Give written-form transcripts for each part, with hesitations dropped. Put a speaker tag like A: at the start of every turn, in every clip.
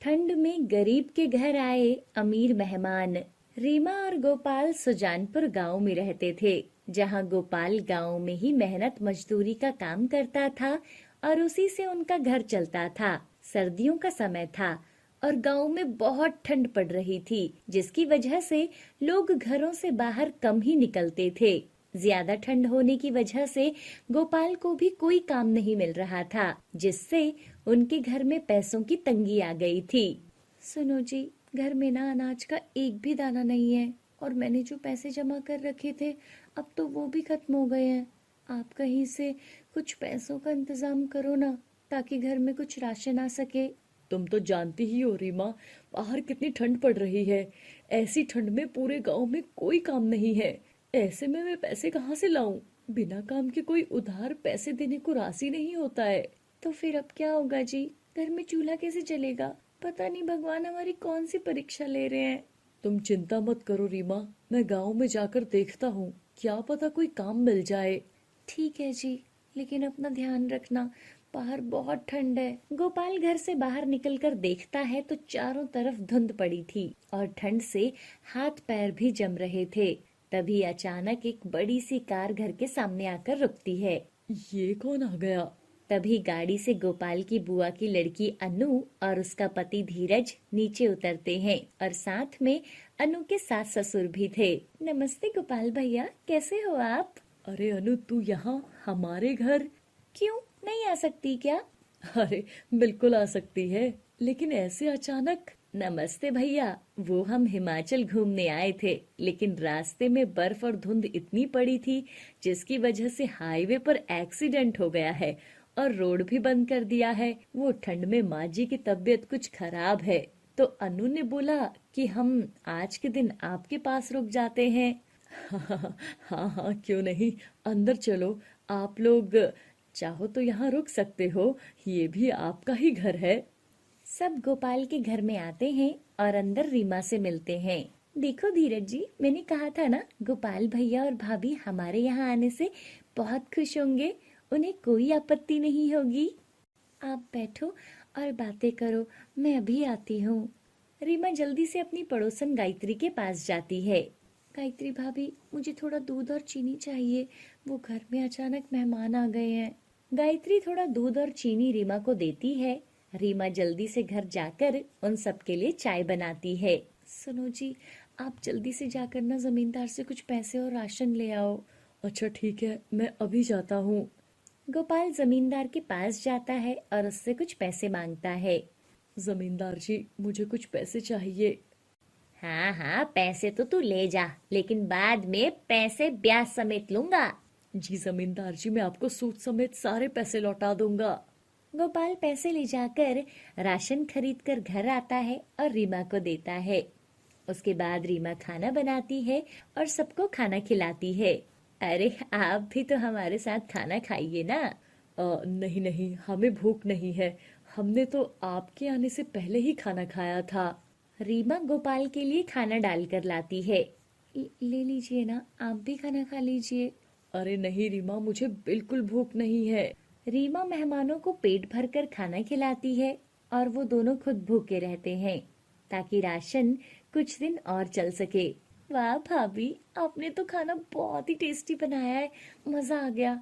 A: ठंड में गरीब के घर आए अमीर मेहमान। रीमा और गोपाल सुजानपुर गांव में रहते थे, जहां गोपाल गांव में ही मेहनत मजदूरी का काम करता था और उसी से उनका घर चलता था। सर्दियों का समय था और गांव में बहुत ठंड पड़ रही थी, जिसकी वजह से लोग घरों से बाहर कम ही निकलते थे। ज्यादा ठंड होने की वजह से गोपाल को भी कोई काम नहीं मिल रहा था, जिससे उनके घर में पैसों की तंगी आ गई थी। सुनो जी, घर में ना अनाज का एक भी दाना नहीं है और मैंने जो पैसे जमा कर रखे थे अब तो वो भी खत्म हो गए हैं। आप कहीं से कुछ पैसों का इंतजाम करो ना, ताकि घर में कुछ राशन आ सके।
B: तुम तो जानती ही हो रीमा, बाहर कितनी ठंड पड़ रही है। ऐसी ठंड में पूरे गांव में कोई काम नहीं है। ऐसे में मैं पैसे कहाँ से लाऊं? बिना काम के कोई उधार पैसे देने को राजी नहीं होता है।
A: तो फिर अब क्या होगा जी? घर में चूल्हा कैसे चलेगा? पता नहीं भगवान हमारी कौन सी परीक्षा ले रहे हैं।
B: तुम चिंता मत करो रीमा, मैं गांव में जाकर देखता हूँ, क्या पता कोई काम मिल जाए।
A: ठीक है जी, लेकिन अपना ध्यान रखना, बाहर बहुत ठंड है। गोपाल घर से बाहर निकलकर देखता है तो चारों तरफ धुंध पड़ी थी और ठंड से हाथ पैर भी जम रहे थे। तभी अचानक एक बड़ी सी कार घर के सामने आकर रुकती है।
B: ये कौन आ गया?
A: तभी गाड़ी से गोपाल की बुआ की लड़की अनु और उसका पति धीरज नीचे उतरते हैं और साथ में अनु के सास ससुर भी थे। नमस्ते गोपाल भैया, कैसे हो आप?
B: अरे अनु, तू यहाँ हमारे घर?
A: क्यों नहीं आ सकती क्या?
B: अरे बिल्कुल आ सकती है, लेकिन ऐसे अचानक?
A: नमस्ते भैया, वो हम हिमाचल घूमने आए थे, लेकिन रास्ते में बर्फ और धुंध इतनी पड़ी थी जिसकी वजह से हाईवे पर एक्सीडेंट हो गया है और रोड भी बंद कर दिया है। वो ठंड में माँ जी की तबीयत कुछ खराब है, तो अनु ने बोला कि हम आज के दिन आपके पास रुक जाते हैं।
B: हाँ हाँ, क्यों नहीं, अंदर चलो। आप लोग चाहो तो यहाँ रुक सकते हो, ये भी आपका ही घर है।
A: सब गोपाल के घर में आते हैं और अंदर रीमा से मिलते हैं। देखो धीरज जी, मैंने कहा था ना, गोपाल भैया और भाभी हमारे यहाँ आने से बहुत खुश होंगे, उन्हें कोई आपत्ति नहीं होगी। आप बैठो और बातें करो, मैं अभी आती हूँ। रीमा जल्दी से अपनी पड़ोसन गायत्री के पास जाती है। गायत्री भाभी, मुझे थोड़ा दूध और चीनी चाहिए, वो घर में अचानक मेहमान आ गए हैं। गायत्री थोड़ा दूध और चीनी रीमा को देती है। रीमा जल्दी से घर जाकर उन सबके लिए चाय बनाती है। सुनो जी, आप जल्दी से जाकर ना जमींदार से कुछ पैसे और राशन ले आओ।
B: अच्छा ठीक है, मैं अभी जाता हूँ।
A: गोपाल जमींदार के पास जाता है और उससे कुछ पैसे मांगता है।
B: जमींदार जी, मुझे कुछ पैसे चाहिए।
A: हाँ हाँ, पैसे तो तू ले जा, लेकिन बाद में पैसे ब्याज समेत लूंगा।
B: जी जमींदार जी, मैं आपको सूद समेत सारे पैसे लौटा दूंगा।
A: गोपाल पैसे ले जाकर राशन खरीद कर घर आता है और रीमा को देता है। उसके बाद रीमा खाना बनाती है और सबको खाना खिलाती है। अरे आप भी तो हमारे साथ खाना खाइए ना।
B: नहीं नहीं, हमें भूख नहीं है, हमने तो आपके आने से पहले ही खाना खाया था।
A: रीमा गोपाल के लिए खाना डालकर लाती है। ले लीजिए ना, आप भी खाना खा लीजिए।
B: अरे नहीं रीमा, मुझे बिल्कुल भूख नहीं है।
A: रीमा मेहमानों को पेट भरकर खाना खिलाती है और वो दोनों खुद भूखे रहते हैं, ताकि राशन कुछ दिन और चल सके। वाह भाभी, आपने तो खाना बहुत ही टेस्टी बनाया है, मजा आ गया।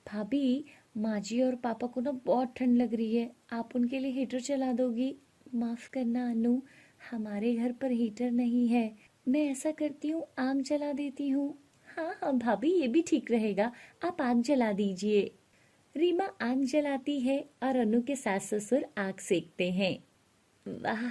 A: भाभी, माँ जी और पापा को ना बहुत ठंड लग रही है, आप उनके लिए हीटर चला दोगी? माफ करना अनु, हमारे घर पर हीटर नहीं है। मैं ऐसा करती हूँ, आग जला देती हूँ। हाँ हाँ भाभी, ये भी ठीक रहेगा, आप आग जला दीजिए। रीमा आग जलाती है और अनु के सास ससुर आग सेकते हैं। वाह,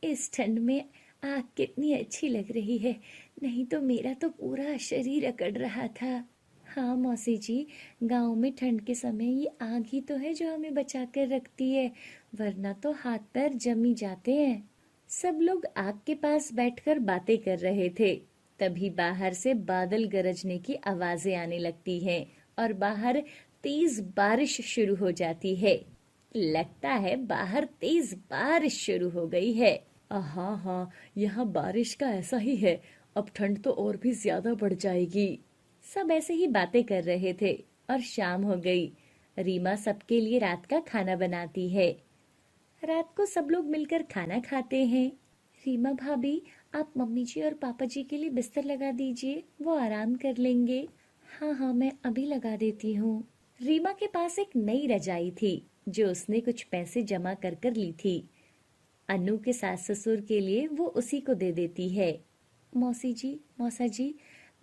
A: इस ठंड में आग कितनी अच्छी लग रही है, नहीं तो मेरा तो पूरा शरीर अकड़ रहा था। हाँ मौसी जी, गांव में ठंड के समय ये आग ही तो है जो हमें बचा कर रखती है, वरना तो हाथ पैर जमी जाते हैं। सब लोग आग के पास बैठकर बातें कर रहे थे। तभी बाहर से बादल गरजने की आवाजें आने लगती हैं और बाहर तेज बारिश शुरू हो जाती है। लगता है बाहर तेज बारिश शुरू हो गई है।
B: हाँ हाँ, यहाँ बारिश का ऐसा ही है, अब ठंड तो और भी ज्यादा बढ़ जाएगी।
A: सब ऐसे ही बातें कर रहे थे और शाम हो गई। रीमा सबके लिए रात का खाना बनाती है। रात को सब लोग मिलकर खाना खाते हैं। रीमा भाभी, आप मम्मी जी और पापा जी के लिए बिस्तर लगा दीजिए, वो आराम कर लेंगे। हाँ हाँ, मैं अभी लगा देती हूँ। रीमा के पास एक नई रजाई थी जो उसने कुछ पैसे जमा कर कर ली थी। अनु के सास ससुर के लिए वो उसी को दे देती है। मौसी जी, मौसा जी,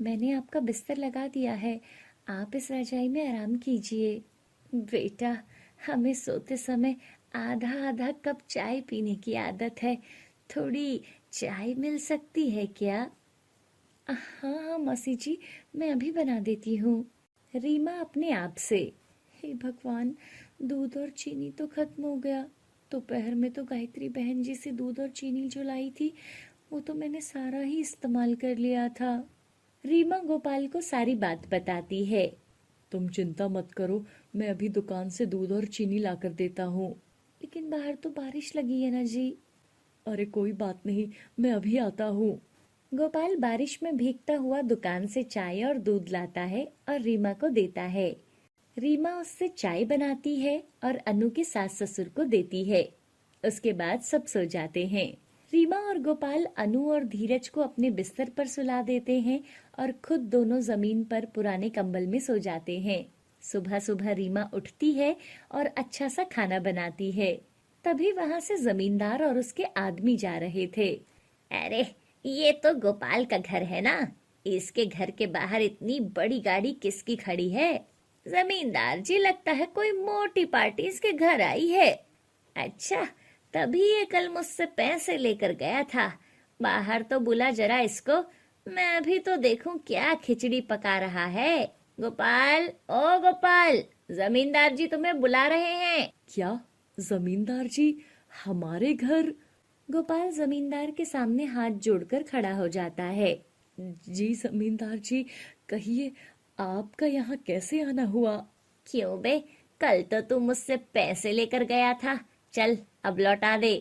A: मैंने आपका बिस्तर लगा दिया है, आप इस रजाई में आराम कीजिए। बेटा, हमें सोते समय आधा आधा कप चाय पीने की आदत है, थोड़ी चाय मिल सकती है क्या? हाँ हाँ मौसी जी, मैं अभी बना देती हूँ। रीमा अपने आप से, हे भगवान, दूध और चीनी तो खत्म हो गया। दोपहर में तो गायत्री बहन जी से दूध और चीनी जो लाई थी वो तो मैंने सारा ही इस्तेमाल कर लिया था। रीमा गोपाल को सारी बात बताती है।
B: तुम चिंता मत करो, मैं अभी दुकान से दूध और चीनी ला कर देता हूँ।
A: लेकिन बाहर तो बारिश लगी है ना जी।
B: अरे कोई बात नहीं, मैं अभी आता हूँ।
A: गोपाल बारिश में भीगता हुआ दुकान से चाय और दूध लाता है और रीमा को देता है। रीमा उससे चाय बनाती है और अनु के सास ससुर को देती है। उसके बाद सब सो जाते हैं। रीमा और गोपाल अनु और धीरज को अपने बिस्तर पर सुला देते हैं और खुद दोनों जमीन पर पुराने कंबल में सो जाते हैं। सुबह सुबह रीमा उठती है और अच्छा सा खाना बनाती है। तभी वहां से जमींदार और उसके आदमी जा रहे थे। अरे, ये तो गोपाल का घर है ना? इसके घर के बाहर इतनी बड़ी गाड़ी किसकी खड़ी है? जमींदार जी, लगता है कोई मोटी पार्टी इसके घर आई है। अच्छा, तभी ये कल मुझसे पैसे लेकर गया था। बाहर तो बुला जरा इसको, मैं अभी तो देखूं क्या खिचड़ी पका रहा है। गोपाल, ओ गोपाल, जमींदार जी तुम्हें बुला रहे हैं।
B: क्या? जमींदार जी हमारे घर?
A: गोपाल जमींदार के सामने हाथ जोड़कर खड़ा हो जाता है।
B: जी जमींदार जी, कहिए आपका यहाँ कैसे आना हुआ?
A: क्यों बे, कल तो तू मुझसे पैसे लेकर गया था, चल अब लौटा दे।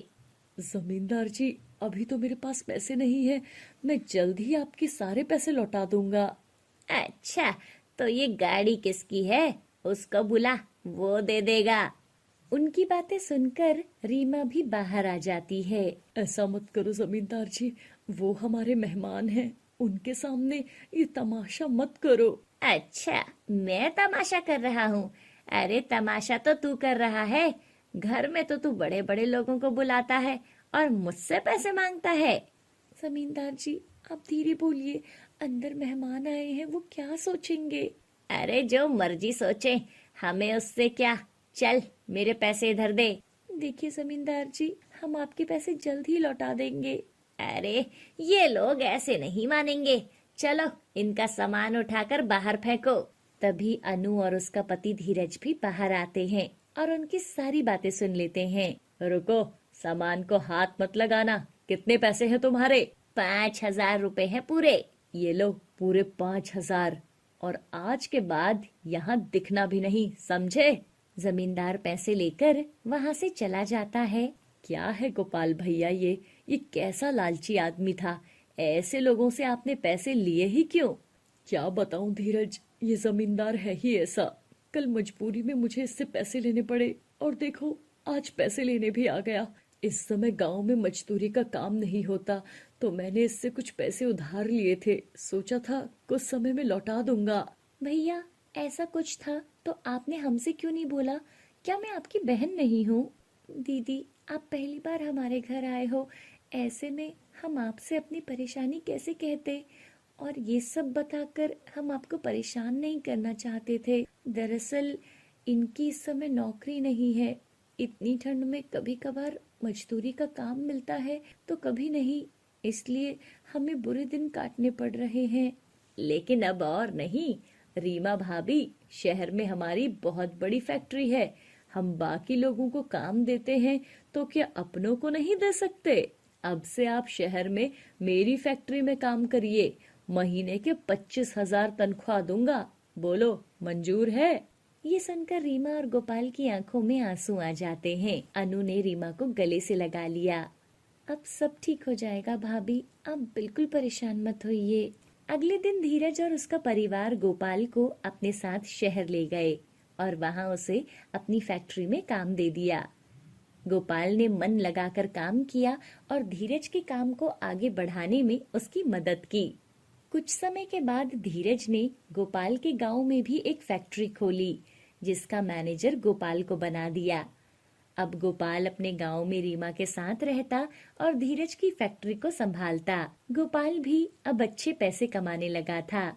B: जमींदार जी, अभी तो मेरे पास पैसे नहीं है, मैं जल्द ही आपके सारे पैसे लौटा दूंगा।
A: अच्छा, तो ये गाड़ी किसकी है? उसको बुला, वो दे देगा। उनकी बातें सुनकर रीमा भी बाहर आ जाती है।
B: ऐसा मत करो जमींदार जी, वो हमारे मेहमान हैं, उनके सामने ये तमाशा मत करो।
A: अच्छा, मैं तमाशा कर रहा हूँ? अरे तमाशा तो तू कर रहा है। घर में तो तू बड़े बड़े लोगों को बुलाता है और मुझसे पैसे मांगता है।
B: जमींदार जी आप धीरे बोलिए, अंदर मेहमान आए हैं, वो क्या सोचेंगे?
A: अरे जो मर्जी सोचे, हमें उससे क्या। चल मेरे पैसे इधर दे।
B: देखिए जमींदार जी, हम आपके पैसे जल्द ही लौटा देंगे।
A: अरे ये लोग ऐसे नहीं मानेंगे, चलो इनका सामान उठाकर बाहर फेंको। तभी अनु और उसका पति धीरज भी बाहर आते हैं और उनकी सारी बातें सुन लेते हैं।
B: रुको, सामान को हाथ मत लगाना। कितने पैसे हैं तुम्हारे?
A: 5,000 रुपए हैं पूरे।
B: ये लो पूरे 5,000, और आज के बाद यहाँ दिखना भी नहीं, समझे?
A: जमींदार पैसे लेकर वहां से चला जाता है।
B: क्या है गोपाल भैया, ये कैसा लालची आदमी था? ऐसे लोगों से आपने पैसे लिए ही क्यों? क्या बताऊं धीरज, ये जमींदार है ही ऐसा। कल मजबूरी में मुझे इससे पैसे लेने पड़े, और देखो आज पैसे लेने भी आ गया। इस समय गांव में मजदूरी का काम नहीं होता, तो मैंने इससे कुछ पैसे उधार लिए थे, सोचा था कुछ समय में लौटा दूंगा।
A: भैया, ऐसा कुछ था तो आपने हमसे क्यों नहीं बोला? क्या मैं आपकी बहन नहीं हूँ? दीदी, आप पहली बार हमारे घर आए हो, ऐसे में हम आपसे अपनी परेशानी कैसे कहते? और ये सब बताकर हम आपको परेशान नहीं करना चाहते थे। दरअसल इनकी इस समय नौकरी नहीं है। इतनी ठंड में कभी कभार मजदूरी का काम मिलता है तो कभी नहीं, इसलिए हमें बुरे दिन काटने पड़ रहे हैं।
B: लेकिन अब और नहीं रीमा भाभी, शहर में हमारी बहुत बड़ी फैक्ट्री है, हम बाकी लोगों को काम देते हैं तो क्या अपनों को नहीं दे सकते? अब से आप शहर में मेरी फैक्ट्री में काम करिए, महीने के 25,000 तनख्वाह दूंगा। बोलो मंजूर है?
A: ये सुनकर रीमा और गोपाल की आंखों में आंसू आ जाते हैं। अनु ने रीमा को गले से लगा लिया। अब सब ठीक हो जाएगा भाभी, आप बिल्कुल परेशान मत होइए। अगले दिन धीरज और उसका परिवार गोपाल को अपने साथ शहर ले गए और वहां उसे अपनी फैक्ट्री में काम दे दिया। गोपाल ने मन लगाकर काम किया और धीरज के काम को आगे बढ़ाने में उसकी मदद की। कुछ समय के बाद धीरज ने गोपाल के गांव में भी एक फैक्ट्री खोली, जिसका मैनेजर गोपाल को बना दिया। अब गोपाल अपने गांव में रीमा के साथ रहता और धीरज की फैक्ट्री को संभालता। गोपाल भी अब अच्छे पैसे कमाने लगा था।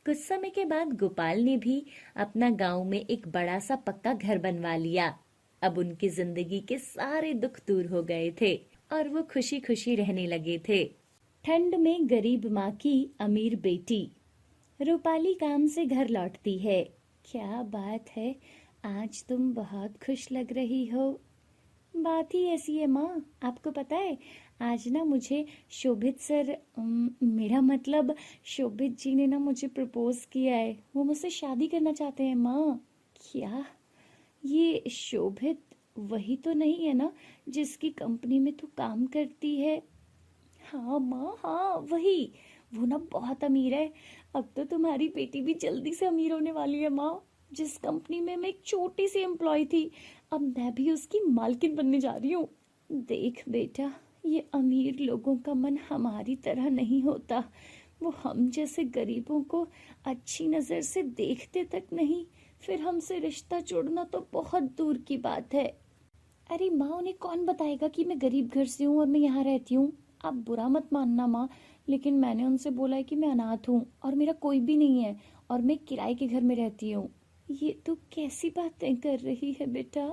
A: कुछ समय के बाद गोपाल ने भी अपना गांव में एक बड़ा सा पक्का घर बनवा लिया। अब उनकी जिंदगी के सारे दुख दूर हो गए थे और वो खुशी खुशी रहने लगे थे। ठंड में गरीब माँ की अमीर बेटी। रूपाली काम से घर लौटती है। क्या बात है, आज तुम बहुत खुश लग रही हो। बात ही ऐसी है माँ, आपको पता है आज ना मुझे शोभित सर मेरा मतलब शोभित जी ने ना मुझे प्रपोज किया है। वो मुझसे शादी करना चाहते हैं माँ। क्या ये शोभित वही तो नहीं है ना जिसकी कंपनी में तू काम करती है? हाँ माँ, हाँ वही। वो ना बहुत अमीर है। अब तो तुम्हारी बेटी भी जल्दी से अमीर होने वाली है माँ। जिस कंपनी में मैं एक छोटी सी एम्प्लॉय थी, अब मैं भी उसकी मालकिन बनने जा रही हूँ। देख बेटा, ये अमीर लोगों का मन हमारी तरह नहीं होता। वो हम जैसे गरीबों को अच्छी नजर से देखते तक नहीं, फिर हमसे रिश्ता जोड़ना तो बहुत दूर की बात है। अरे माँ, उन्हें कौन बताएगा कि मैं गरीब घर से हूँ और मैं यहाँ रहती हूँ? आप बुरा मत मानना माँ, लेकिन मैंने उनसे बोला है कि मैं अनाथ हूँ और मेरा कोई भी नहीं है और मैं किराए के घर में रहती हूँ। ये तो कैसी बातें कर रही है बेटा?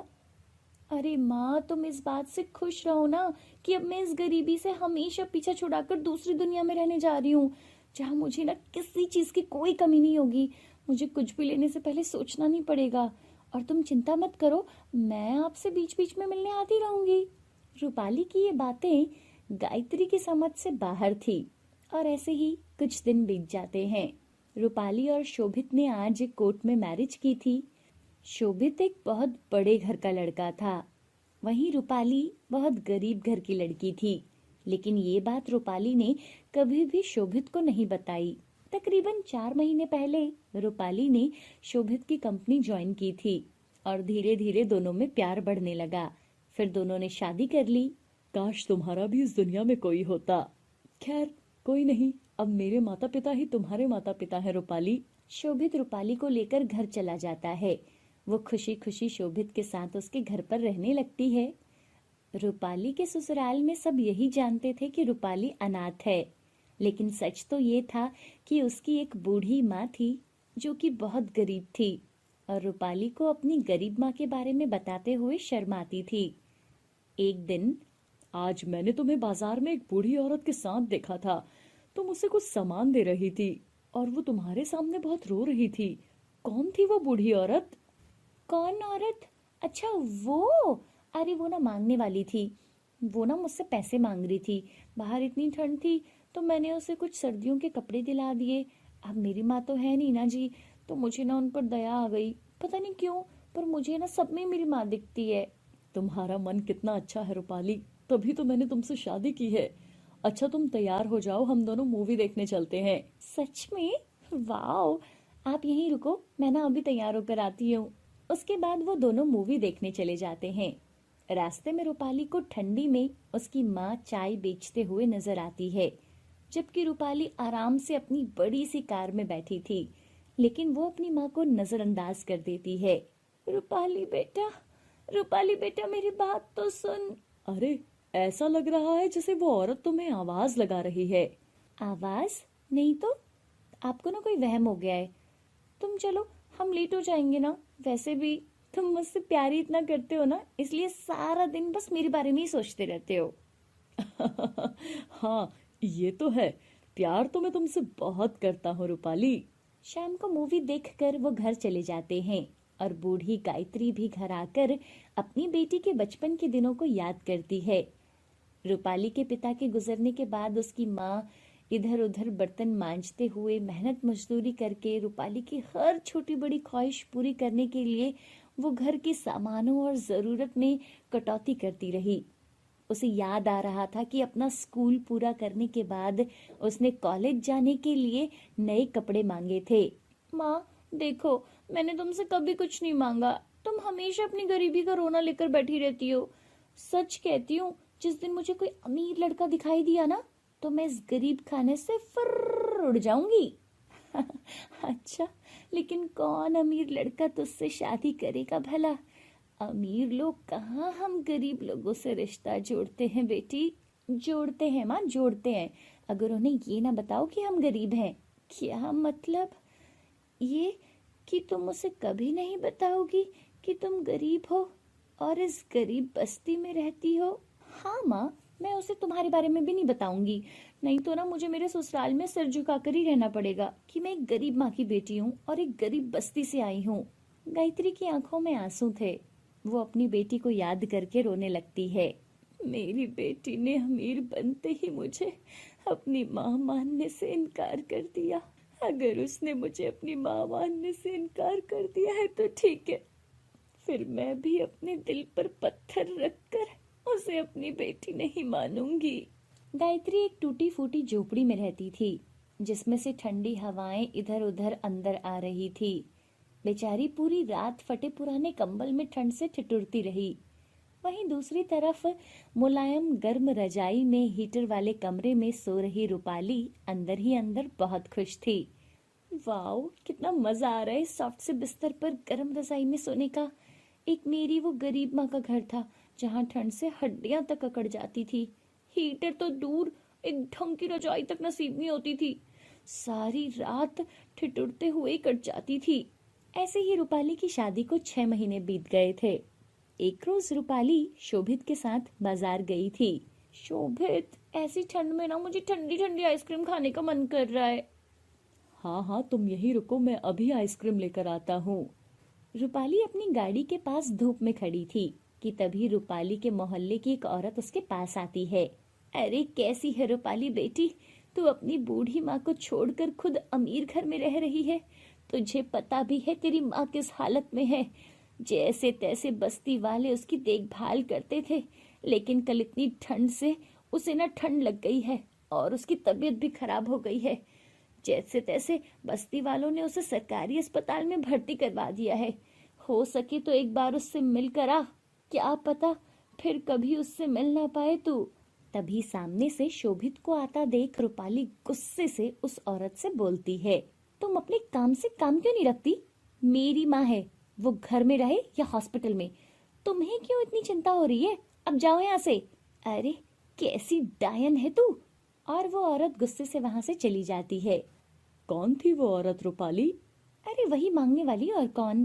A: अरे माँ, तुम इस बात से खुश रहो ना कि अब मैं इस गरीबी से हमेशा पीछा छुड़ाकर दूसरी दुनिया में रहने जा रही हूँ, जहाँ मुझे ना किसी चीज की कोई कमी नहीं होगी। मुझे कुछ भी लेने से पहले सोचना नहीं पड़ेगा। और तुम चिंता मत करो, मैं आपसे बीच बीच में मिलने आती रहूंगी। रूपाली की ये बातें गायत्री की समझ से बाहर थी और ऐसे ही कुछ दिन बीत जाते हैं। रूपाली और शोभित ने आज एक कोर्ट में मैरिज की थी। शोभित एक बहुत बड़े घर का लड़का था, वहीं रूपाली बहुत गरीब घर की लड़की थी। लेकिन ये बात रूपाली ने कभी भी शोभित को नहीं बताई। तकरीबन 4 महीने पहले रूपाली ने शोभित की कंपनी ज्वाइन की थी और धीरे धीरे दोनों में प्यार बढ़ने लगा। फिर दोनों ने शादी कर ली।
B: काश तुम्हारा भी इस दुनिया में कोई होता। खैर कोई नहीं, अब मेरे माता पिता ही तुम्हारे माता पिता हैं रूपाली।
A: शोभित रूपाली को लेकर घर चला जाता है। वो खुशी खुशी शोभित के साथ उसके घर पर रहने लगती है। रूपाली के ससुराल में सब यही जानते थे कि रूपाली अनाथ है, लेकिन सच तो ये था कि उसकी एक बूढ़ी माँ थी जो कि बहुत गरीब थी और रूपाली को अपनी गरीब माँ के बारे में बताते हुए शर्म आती थी। एक दिन,
B: आज मैंने तुम्हें बाजार में एक बूढ़ी औरत के साथ देखा था। तुम उसे कुछ सामान दे रही थी और वो तुम्हारे सामने बहुत रो रही थी। कौन थी वो बूढ़ी औरत?
A: कौन औरत? अच्छा वो, अरे वो ना मांगने वाली थी। वो ना मुझसे पैसे मांग रही थी। बाहर इतनी ठंड थी तो मैंने उसे कुछ सर्दियों के कपड़े दिला दिए। अब मेरी माँ तो है नहीं ना जी, तो मुझे ना उन पर दया आ गई। पता नहीं क्यों, पर मुझे ना सब में मेरी माँ दिखती है।
B: तुम्हारा मन कितना अच्छा है रूपाली, तभी तो मैंने तुमसे शादी की है। अच्छा तुम तैयार हो जाओ, हम दोनों मूवी देखने चलते हैं।
A: सच में? वाओ, आप यहीं रुको, मैं ना अभी तैयार होकर आती हूँ। उसके बाद वो दोनों मूवी देखने चले जाते हैं। रास्ते में रूपाली को ठंडी में उसकी माँ चाय बेचते हुए नजर आती है, जबकि रूपाली आराम से अपनी बड़ी सी कार में बैठी थी। लेकिन वो अपनी माँ को नजरअंदाज कर देती है। रूपाली बेटा, रूपाली बेटा, मेरी बात तो सुन।
B: अरे, ऐसा लग रहा है जैसे वो औरत तुम्हें आवाज लगा रही है।
A: आवाज नहीं तो, आपको ना कोई वहम हो गया है। तुम चलो, हम लेट हो जाएंगे ना। वैसे भी तुम मुझसे प्यार ही इतना करते हो ना, इसलिए सारा दिन बस मेरे बारे में ही सोचते रहते हो।
B: हाँ, ये तो है। प्यार तो मैं तुमसे बहुत करता हूँ रूपाली।
A: शाम को मूवी देखकर वो घर चले जाते हैं और बूढ़ी गायत्री भी घर आकर अपनी बेटी के बचपन के दिनों को याद करती है। रूपाली के पिता के गुजरने के बाद उसकी माँ इधर उधर बर्तन मांजते हुए मेहनत मजदूरी करके रूपाली की हर छोटी बड़ी ख्वाहिश पूरी करने के लिए वो घर के सामानों और जरूरत में कटौती करती रही। उसे याद आ रहा था कि अपना स्कूल पूरा करने के बाद उसने कॉलेज जाने के लिए नए कपड़े मांगे थे। माँ देखो, मैंने तुमसे कभी कुछ नहीं मांगा, तुम हमेशा अपनी गरीबी का रोना लेकर बैठी रहती हो। सच कहती हूँ, जिस दिन मुझे कोई अमीर लड़का दिखाई दिया ना, तो मैं इस गरीब खाने से फुर्र उड़ जाऊंगी। अच्छा, लेकिन कौन अमीर लड़का तुझसे शादी करेगा भला? अमीर लोग कहाँ हम गरीब लोगों से रिश्ता जोड़ते हैं बेटी। जोड़ते हैं माँ, जोड़ते हैं, अगर उन्हें ये ना बताओ कि हम गरीब हैं। क्या मतलब? ये कि तुम उसे कभी नहीं बताओगी कि तुम गरीब हो और इस गरीब बस्ती में रहती हो? हाँ माँ, मैं उसे तुम्हारे बारे में भी नहीं बताऊंगी, नहीं तो ना मुझे मेरे ससुराल में सिर झुकाकर ही रहना पड़ेगा कि मैं एक गरीब माँ की बेटी हूँ और एक गरीब बस्ती से आई हूँ। गायत्री की आंखों में आंसू थे। वो अपनी बेटी को याद करके रोने लगती है। मेरी बेटी ने अमीर बनते ही मुझे अपनी माँ मानने से इनकार कर दिया। अगर उसने मुझे अपनी माँ मानने से इनकार कर दिया है तो ठीक है, फिर मैं भी अपने दिल पर पत्थर रखकर उसे अपनी बेटी नहीं मानूंगी। गायत्री एक टूटी फूटी झोपड़ी में रहती थी, जिसमें से ठंडी हवाएं इधर उधर अंदर आ रही थी। बेचारी पूरी रात फटे पुराने कंबल में ठंड से ठिठुरती रही। वहीं दूसरी तरफ मुलायम गर्म रजाई में हीटर वाले कमरे में सो रही रूपाली अंदर ही अंदर बहुत खुश थी। वाओ, कितना मजा आ रहा है सॉफ्ट से बिस्तर पर गर्म रजाई में सोने का। एक मेरी वो गरीब माँ का घर था जहाँ ठंड से हड्डियां तक अकड़ जाती थी। हीटर तो दूर, एक ढंग की रजाई तक नसीब नहीं होती थी। सारी रात ठिठुरते हुए ही कट जाती थी। ऐसे ही रूपाली की शादी को 6 महीने बीत गए थे। एक रोज रूपाली शोभित के साथ बाजार गई थी। शोभित, ऐसी ठंड में ना मुझे ठंडी ठंडी आइसक्रीम खाने का मन कर रहा है।
B: हाँ हाँ, तुम यहीं रुको, मैं अभी आइसक्रीम लेकर आता हूँ।
A: रूपाली अपनी गाड़ी के पास धूप में खड़ी थी कि तभी रूपाली के मोहल्ले की एक औरत उसके पास आती है। अरे कैसी है रूपाली बेटी, तू अपनी बूढ़ी माँ को छोड़कर खुद अमीर घर में रह रही है। तुझे पता भी है तेरी माँ किस हालत में है। जैसे तैसे बस्ती वाले उसकी देखभाल करते थे, लेकिन कल इतनी ठंड से उसे ना ठंड लग गई है और उसकी तबीयत भी खराब हो गई है। जैसे तैसे बस्ती वालों ने उसे सरकारी अस्पताल में भर्ती करवा दिया है। हो सके तो एक बार उससे मिलकर आ, क्या पता फिर कभी उससे मिल ना पाए तू। तभी सामने से शोभित को आता देख रूपाली गुस्से से उस औरत से बोलती है, तुम अपने काम से काम क्यों नहीं रखती? मेरी माँ है, वो घर में रहे या हॉस्पिटल में, तुम्हें क्यों इतनी चिंता हो रही है? अब जाओ यहाँ से। अरे कैसी डायन है तू। और वो औरत गुस्से से वहां से चली जाती है।
B: कौन थी वो औरत रूपाली?
A: अरे वही मांगने वाली, और कौन।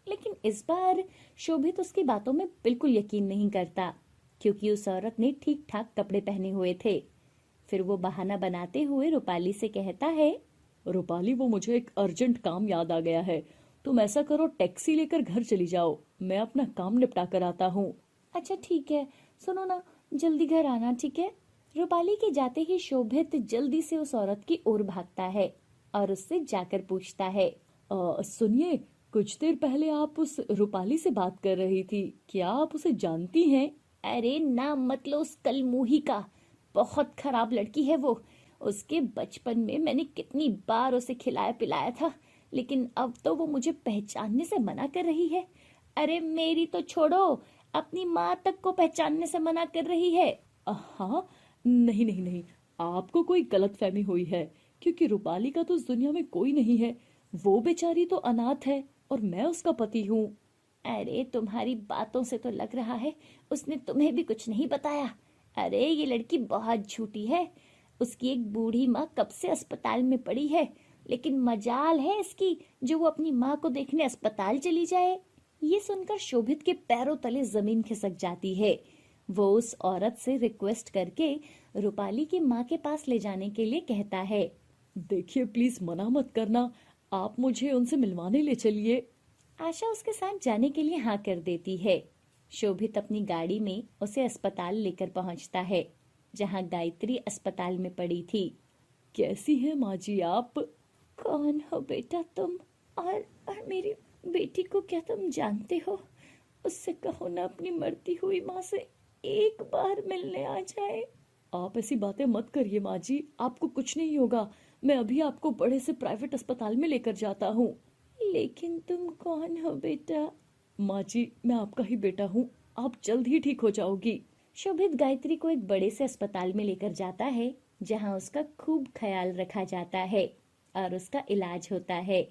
A: लेकिन इस बार शोभित उसकी बातों में बिल्कुल यकीन नहीं करता, क्योंकि उस औरत ने ठीक ठाक कपड़े पहने हुए थे। फिर वो बहाना बनाते हुए रूपाली से कहता है,
B: रूपाली, वो मुझे एक अर्जेंट काम याद आ गया है। तुम ऐसा करो, टैक्सी लेकर घर चली जाओ, मैं अपना काम निपटा कर आता हूँ।
A: अच्छा ठीक है, सुनो ना, जल्दी घर आना, ठीक है। रूपाली के जाते ही शोभित जल्दी से उस औरत की ओर भागता है और उससे जाकर पूछता है,
B: सुनिए, कुछ देर पहले आप उस रूपाली से बात कर रही थी, क्या आप उसे जानती हैं?
A: अरे ना मत लो उस कलमुही का, बहुत खराब लड़की है वो। उसके बचपन में मैंने कितनी बार उसे खिलाया पिलाया था, लेकिन अब तो वो मुझे पहचानने से मना कर रही है। अरे मेरी तो छोड़ो, अपनी माँ तक को पहचानने से मना कर रही है।
B: हाँ, नहीं नहीं नहीं, आपको कोई गलतफहमी हुई है, क्योंकि रूपाली का तो इस दुनिया में कोई नहीं है। वो बेचारी तो अनाथ है और मैं उसका पति हूँ।
A: अरे तुम्हारी बातों से तो लग रहा है उसने तुम्हें भी कुछ नहीं बताया। अरे ये लड़की बहुत झूठी है। उसकी एक बूढ़ी माँ कब से अस्पताल में पड़ी है, लेकिन मजाल है इसकी जो वो अपनी माँ को देखने अस्पताल चली जाए। ये सुनकर शोभित के पैरों तले जमीन खिसक जाती है। वो उस औरत से रिक्वेस्ट करके रूपाली की माँ के पास ले जाने के लिए कहता है।
B: देखिए, प्लीज मना मत करना, आप मुझे उनसे मिलवाने ले चलिए।
A: आशा उसके साथ जाने के लिए हाँ कर देती है। शोभित अपनी गाड़ी में उसे अस्पताल लेकर पहुंचता है, जहां गायत्री अस्पताल में पड़ी थी।
B: कैसी है माँ जी आप?
A: कौन हो बेटा तुम, और मेरी बेटी को क्या तुम जानते हो? उससे कहो ना अपनी मरती हुई माँ से एक बार मिलने आ जाए।
B: आप ऐसी बातें मत करिए माँ जी, आपको कुछ नहीं होगा। मैं अभी आपको बड़े से प्राइवेट अस्पताल में लेकर जाता हूँ।
A: लेकिन तुम कौन हो बेटा?
B: माँ जी, मैं आपका ही बेटा हूँ, आप जल्द ही ठीक हो जाओगी।
A: शोभित गायत्री को एक बड़े से अस्पताल में लेकर जाता है, जहाँ उसका खूब ख्याल रखा जाता है और उसका इलाज होता है।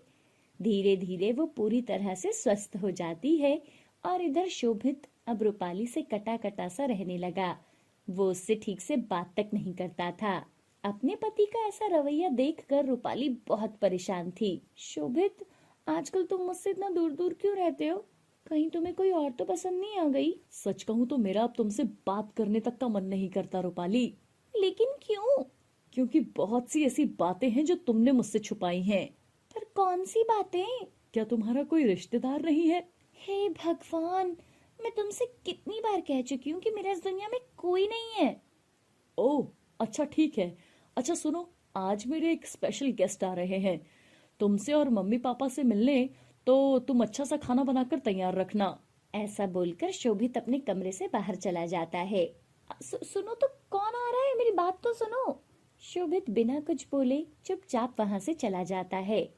A: धीरे धीरे वो पूरी तरह से स्वस्थ हो जाती है और इधर शोभित अब रूपाली से कटा कटा सा रहने लगा। वो उससे ठीक से बात तक नहीं करता था। अपने पति का ऐसा रवैया देखकर रूपाली बहुत परेशान थी। शोभित, आजकल तुम मुझसे इतना दूर दूर क्यों रहते हो? कहीं तुम्हें कोई और तो पसंद नहीं आ गई?
B: सच कहूँ तो मेरा अब तुमसे बात करने तक का मन नहीं करता रूपाली।
A: लेकिन क्यों?
B: क्योंकि बहुत सी ऐसी बातें हैं जो तुमने मुझसे छुपाई हैं।
A: पर कौन सी बातें?
B: क्या तुम्हारा कोई रिश्तेदार नहीं है?
A: हे भगवान, मैं तुमसे कितनी बार कह चुकी हूँ कि मेरे इस दुनिया में कोई नहीं है।
B: ओह, अच्छा ठीक है। अच्छा सुनो, आज मेरे एक स्पेशल गेस्ट आ रहे हैं तुमसे और मम्मी पापा से मिलने, तो तुम अच्छा सा खाना बनाकर तैयार रखना।
A: ऐसा बोलकर शोभित अपने कमरे से बाहर चला जाता है। सुनो तो, कौन आ रहा है? मेरी बात तो सुनो। शोभित बिना कुछ बोले चुपचाप वहां से चला जाता है।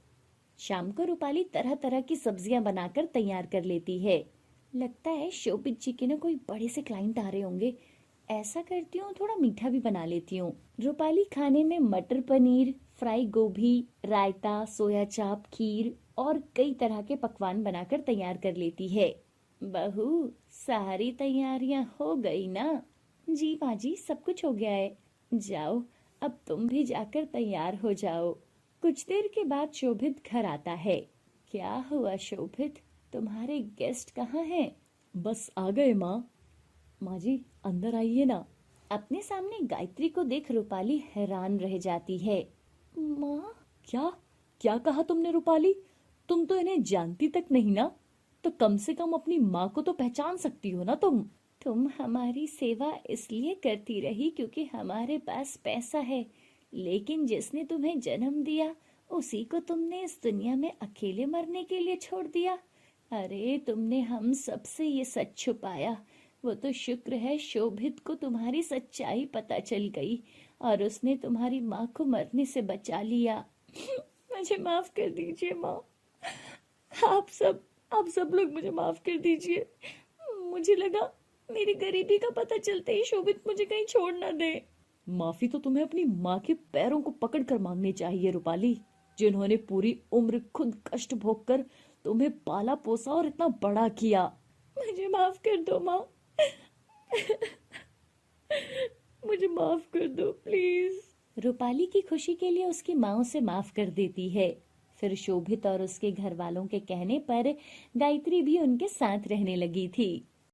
A: शाम को रूपाली तरह तरह की सब्जियां बनाकर तैयार कर लेती है। लगता है शोभित जी के ना कोई बड़े से क्लाइंट आ रहे होंगे। ऐसा करती हूँ, थोड़ा मीठा भी बना लेती हूँ। रूपाली खाने में मटर पनीर, फ्राई गोभी, रायता, सोया चाप, खीर और कई तरह के पकवान बनाकर तैयार कर लेती है। बहू, सारी तैयारियां हो गई ना? जी माँ जी, सब कुछ हो गया है। जाओ, अब तुम भी जाकर तैयार हो जाओ। कुछ देर के बाद शोभित घर आता है। क्या हुआ शोभित, तुम्हारे गेस्ट कहाँ हैं?
B: बस आ गए माँ। माँ जी, अंदर आइए ना।
A: अपने सामने गायत्री को देख रूपाली हैरान रह जाती है। माँ?
B: क्या क्या कहा तुमने रूपाली? तुम तो इन्हें जानती तक नहीं ना, तो कम से कम अपनी माँ को तो पहचान सकती हो ना
A: तुम हमारी सेवा इसलिए करती रही क्योंकि हमारे पास पैसा है, लेकिन जिसने तुम्हें जन्म दिया उसी को तुमने इस दुनिया में अकेले मरने के लिए छोड़ दिया। अरे, तुमने हम सबसे ये सच छुपाया। वो तो शुक्र है शोभित को तुम्हारी सच्चाई पता चल गई और उसने तुम्हारी माँ को मरने से बचा लिया। मुझे माफ कर दीजिए माँ। आप सब लोग मुझे माफ कर दीजिए। मुझे लगा मेरी गरीबी का पता चलते ही शोभित मुझे कहीं छोड़ ना दे।
B: माफी तो तुम्हें अपनी माँ के पैरों को पकड़ कर मांगनी चाहिए रूपाली, जिन्होंने पूरी उम्र खुद कष्ट भोग कर तुम्हें पाला पोसा और इतना बड़ा किया।
A: मुझे माफ कर दो माँ।
B: मुझे माफ कर दो प्लीज।
A: रूपाली की खुशी के लिए उसकी माँ उसे माफ कर देती है। फिर शोभित और उसके घर वालों के कहने पर गायत्री भी उनके साथ रहने लगी थी।